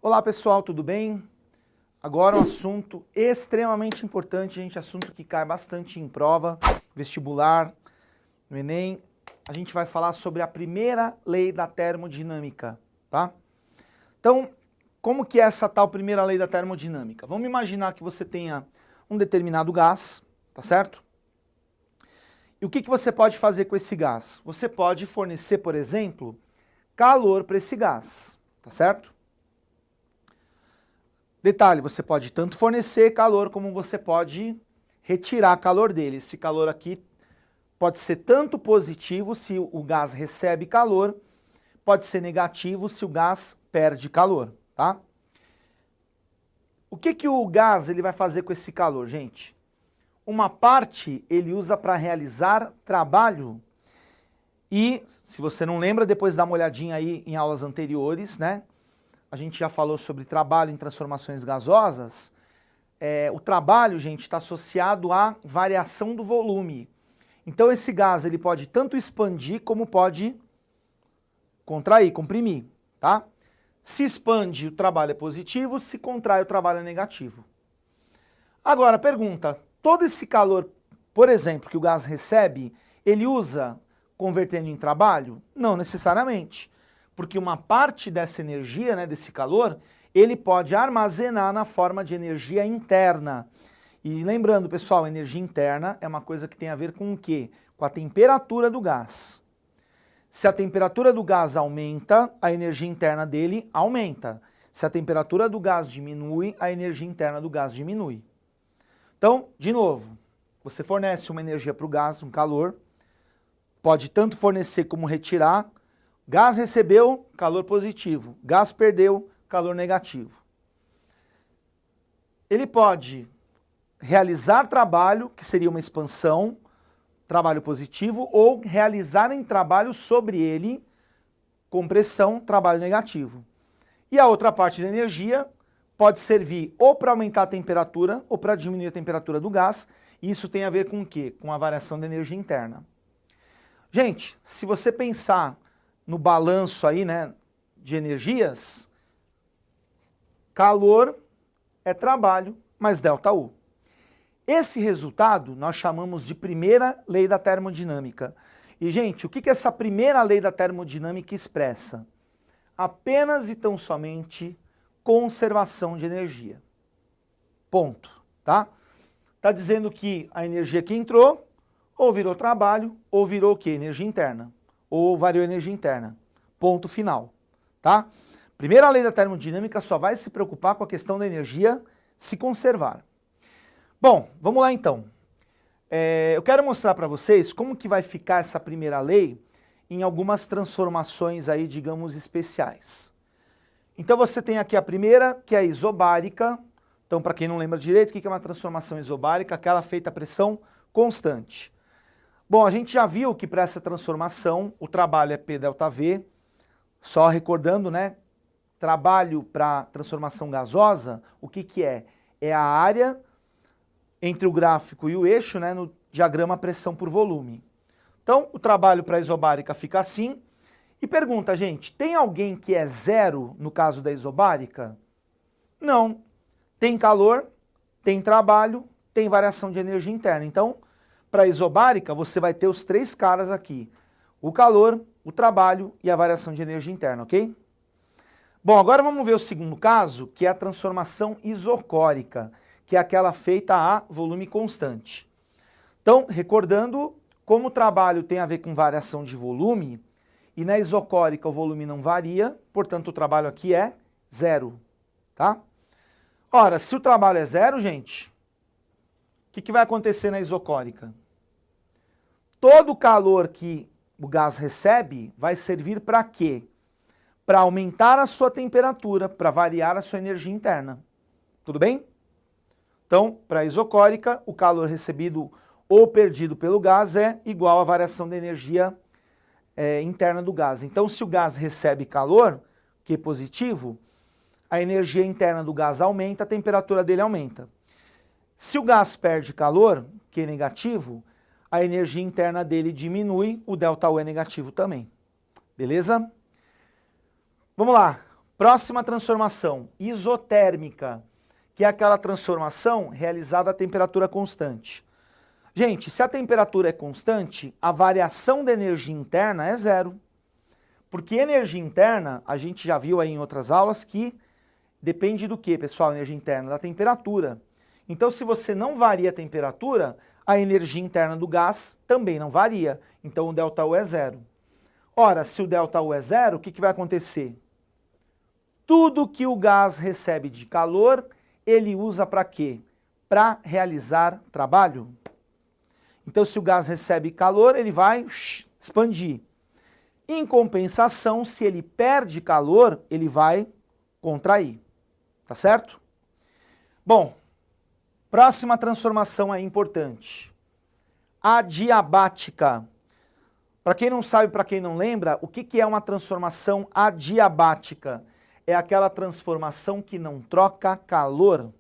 Olá pessoal, tudo bem? Agora um assunto extremamente importante, gente, assunto que cai bastante em prova, vestibular, no Enem. A gente vai falar sobre a primeira lei da termodinâmica, tá? Então, como que é essa tal primeira lei da termodinâmica? Vamos imaginar que você tenha um determinado gás, tá certo? E o que você pode fazer com esse gás? Você pode fornecer, por exemplo, calor para esse gás, tá certo? Detalhe, você pode tanto fornecer calor como você pode retirar calor dele. Esse calor aqui pode ser tanto positivo se o gás recebe calor, pode ser negativo se o gás perde calor, tá? O que o gás ele vai fazer com esse calor, gente? Uma parte ele usa para realizar trabalho e, se você não lembra, depois dá uma olhadinha aí em aulas anteriores, né? A gente já falou sobre trabalho em transformações gasosas. O trabalho, gente, está associado à variação do volume. Então esse gás ele pode tanto expandir como pode contrair, comprimir, tá? Se expande, o trabalho é positivo, se contrai, o trabalho é negativo. Agora, pergunta, todo esse calor, por exemplo, que o gás recebe, ele usa convertendo em trabalho? Não necessariamente. Porque uma parte dessa energia, né, desse calor, ele pode armazenar na forma de energia interna. E lembrando, pessoal, energia interna é uma coisa que tem a ver com o quê? Com a temperatura do gás. Se a temperatura do gás aumenta, a energia interna dele aumenta. Se a temperatura do gás diminui, a energia interna do gás diminui. Então, de novo, você fornece uma energia para o gás, um calor, pode tanto fornecer como retirar. Gás recebeu, calor positivo. Gás perdeu, calor negativo. Ele pode realizar trabalho, que seria uma expansão, trabalho positivo, ou realizar em trabalho sobre ele, compressão, trabalho negativo. E a outra parte da energia pode servir ou para aumentar a temperatura ou para diminuir a temperatura do gás. E isso tem a ver com o quê? Com a variação da energia interna. Gente, se você pensar no balanço aí, né, de energias, calor é trabalho mais ΔU. Esse resultado nós chamamos de primeira lei da termodinâmica. E, gente, o que essa primeira lei da termodinâmica expressa? Apenas e tão somente conservação de energia. Ponto, tá? Tá dizendo que a energia que entrou, ou virou trabalho, ou virou o quê? Energia interna. Ou variou energia interna. Ponto final, tá? Primeira lei da termodinâmica só vai se preocupar com a questão da energia se conservar. Bom, vamos lá então. Eu quero mostrar para vocês como que vai ficar essa primeira lei em algumas transformações aí, digamos, especiais. Então você tem aqui a primeira, que é a isobárica. Então, para quem não lembra direito, o que é uma transformação isobárica? Aquela feita a pressão constante. Bom, a gente já viu que para essa transformação o trabalho é P ΔV, só recordando, né? Trabalho para transformação gasosa, o que é? É a área entre o gráfico e o eixo, né, no diagrama pressão por volume. Então, o trabalho para a isobárica fica assim. E pergunta, gente, tem alguém que é zero no caso da isobárica? Não. Tem calor, tem trabalho, tem variação de energia interna. Então, para a isobárica, você vai ter os três caras aqui. O calor, o trabalho e a variação de energia interna, ok? Bom, agora vamos ver o segundo caso, que é a transformação isocórica, que é aquela feita a volume constante. Então, recordando, como o trabalho tem a ver com variação de volume, e na isocórica o volume não varia, portanto o trabalho aqui é zero, tá? Ora, se o trabalho é zero, gente, o que vai acontecer na isocórica? Todo o calor que o gás recebe vai servir para quê? Para aumentar a sua temperatura, para variar a sua energia interna. Tudo bem? Então, para a isocórica, o calor recebido ou perdido pelo gás é igual à variação da energia interna do gás. Então, se o gás recebe calor, que é positivo, a energia interna do gás aumenta, a temperatura dele aumenta. Se o gás perde calor, que é negativo, a energia interna dele diminui, o ΔU é negativo também. Beleza? Vamos lá. Próxima transformação, isotérmica, que é aquela transformação realizada a temperatura constante. Gente, se a temperatura é constante, a variação da energia interna é zero. Porque energia interna, a gente já viu aí em outras aulas que depende do que, pessoal, energia interna? Da temperatura. Então, se você não varia a temperatura, a energia interna do gás também não varia. Então, o ΔU é zero. Ora, se o ΔU é zero, o que vai acontecer? Tudo que o gás recebe de calor, ele usa para quê? Para realizar trabalho. Então, se o gás recebe calor, ele vai expandir. Em compensação, se ele perde calor, ele vai contrair. Tá certo? Bom, próxima transformação é importante. Adiabática. Para quem não sabe, para quem não lembra, o que é uma transformação adiabática? É aquela transformação que não troca calor.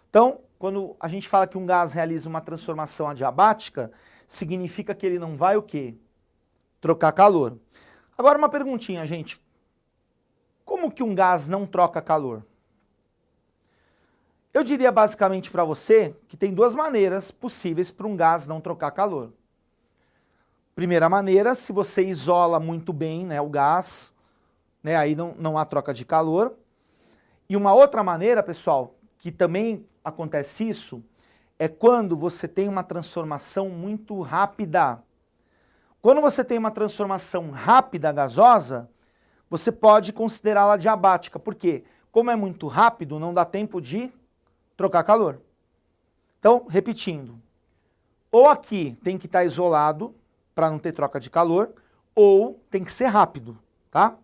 Então, quando a gente fala que um gás realiza uma transformação adiabática, significa que ele não vai o quê? Trocar calor. Agora uma perguntinha, gente. Como que um gás não troca calor? Eu diria basicamente para você que tem duas maneiras possíveis para um gás não trocar calor. Primeira maneira, se você isola muito bem, né, o gás, né, aí não há troca de calor. E uma outra maneira, pessoal, que também acontece isso, é quando você tem uma transformação muito rápida. Quando você tem uma transformação rápida gasosa, você pode considerá-la adiabática. Por quê? Como é muito rápido, não dá tempo de trocar calor. Então, repetindo, ou aqui tem que estar isolado para não ter troca de calor, ou tem que ser rápido, tá?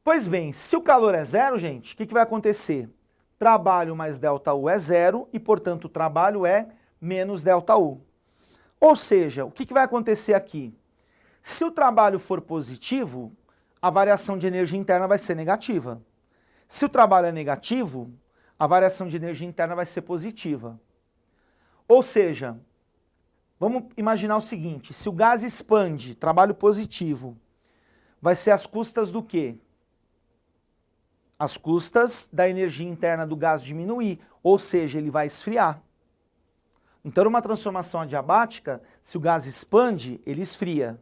Pois bem, se o calor é zero, gente, o que vai acontecer? Trabalho mais ΔU é zero e, portanto, o trabalho é menos ΔU. Ou seja, o que vai acontecer aqui? Se o trabalho for positivo, a variação de energia interna vai ser negativa. Se o trabalho é negativo, a variação de energia interna vai ser positiva. Ou seja, vamos imaginar o seguinte, se o gás expande, trabalho positivo, vai ser às custas do quê? Às custas da energia interna do gás diminuir, ou seja, ele vai esfriar. Então, numa transformação adiabática, se o gás expande, ele esfria.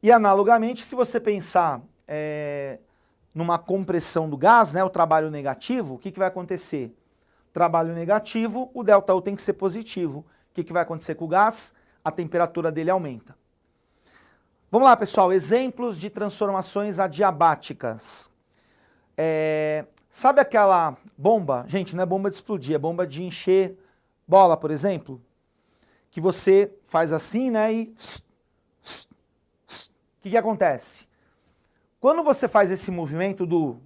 E analogamente, se você pensar numa compressão do gás, né, o trabalho negativo, o que vai acontecer? Trabalho negativo, o ΔU tem que ser positivo. O que vai acontecer com o gás? A temperatura dele aumenta. Vamos lá, pessoal, exemplos de transformações adiabáticas. Sabe aquela bomba? Gente, não é bomba de explodir, é bomba de encher bola, por exemplo. Que você faz assim, né, e... O que acontece? Quando você faz esse movimento do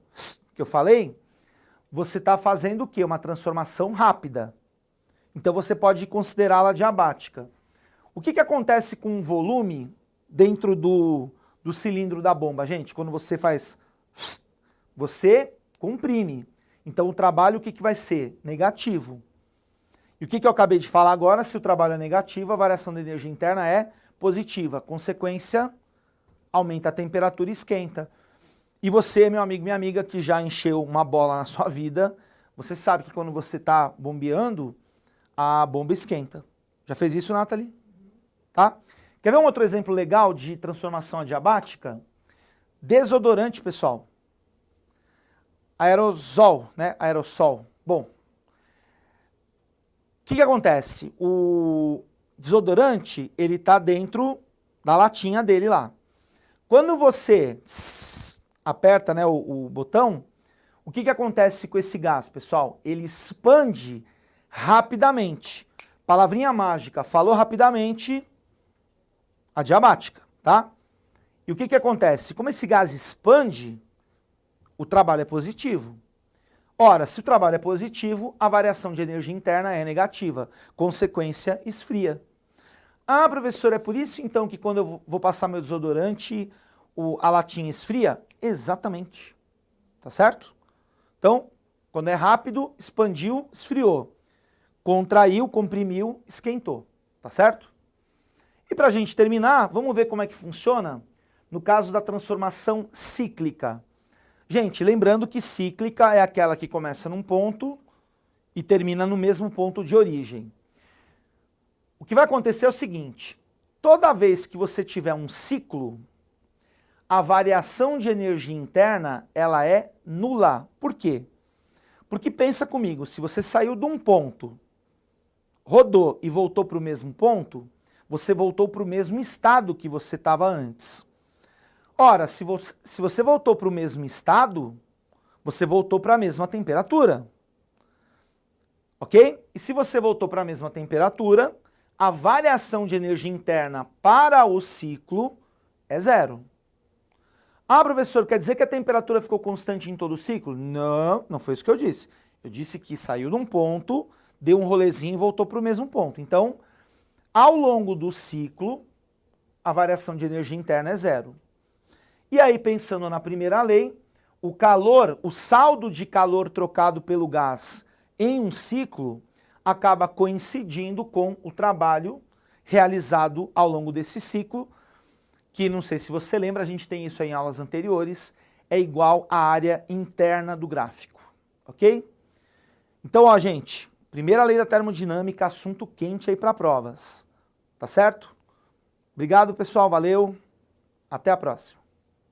que eu falei, você está fazendo o quê? Uma transformação rápida. Então você pode considerá-la adiabática. O que acontece com o volume dentro do cilindro da bomba? Gente, quando você faz... Você comprime. Então o trabalho o que vai ser? Negativo. E o que eu acabei de falar agora? Se o trabalho é negativo, a variação da energia interna é positiva. Consequência, aumenta a temperatura e esquenta. E você, meu amigo, minha amiga, que já encheu uma bola na sua vida, você sabe que quando você está bombeando, a bomba esquenta. Já fez isso, Nathalie? Tá? Quer ver um outro exemplo legal de transformação adiabática? Desodorante, pessoal. Aerosol, né? Aerossol. Bom, o que acontece? O desodorante, ele está dentro da latinha dele lá. Quando você aperta, né, o botão, o que acontece com esse gás, pessoal? Ele expande rapidamente. Palavrinha mágica, falou rapidamente, adiabática, tá? E o que acontece? Como esse gás expande, o trabalho é positivo. Ora, se o trabalho é positivo, a variação de energia interna é negativa. Consequência, esfria. Ah, professor, é por isso então que quando eu vou passar meu desodorante, a latinha esfria? Exatamente. Tá certo? Então, quando é rápido, expandiu, esfriou. Contraiu, comprimiu, esquentou. Tá certo? E para a gente terminar, vamos ver como é que funciona no caso da transformação cíclica. Gente, lembrando que cíclica é aquela que começa num ponto e termina no mesmo ponto de origem. O que vai acontecer é o seguinte, toda vez que você tiver um ciclo, a variação de energia interna, ela é nula. Por quê? Porque pensa comigo, se você saiu de um ponto, rodou e voltou para o mesmo ponto, você voltou para o mesmo estado que você estava antes. Ora, se você voltou para o mesmo estado, você voltou para a mesma temperatura. Ok? E se você voltou para a mesma temperatura, a variação de energia interna para o ciclo é zero. Ah, professor, quer dizer que a temperatura ficou constante em todo o ciclo? Não, não foi isso que eu disse. Eu disse que saiu de um ponto, deu um rolezinho e voltou para o mesmo ponto. Então, ao longo do ciclo, a variação de energia interna é zero. E aí, pensando na primeira lei, o calor, o saldo de calor trocado pelo gás em um ciclo acaba coincidindo com o trabalho realizado ao longo desse ciclo, que não sei se você lembra, a gente tem isso em aulas anteriores, é igual à área interna do gráfico, ok? Então, ó, gente, primeira lei da termodinâmica, assunto quente aí para provas, tá certo? Obrigado, pessoal, valeu, até a próxima.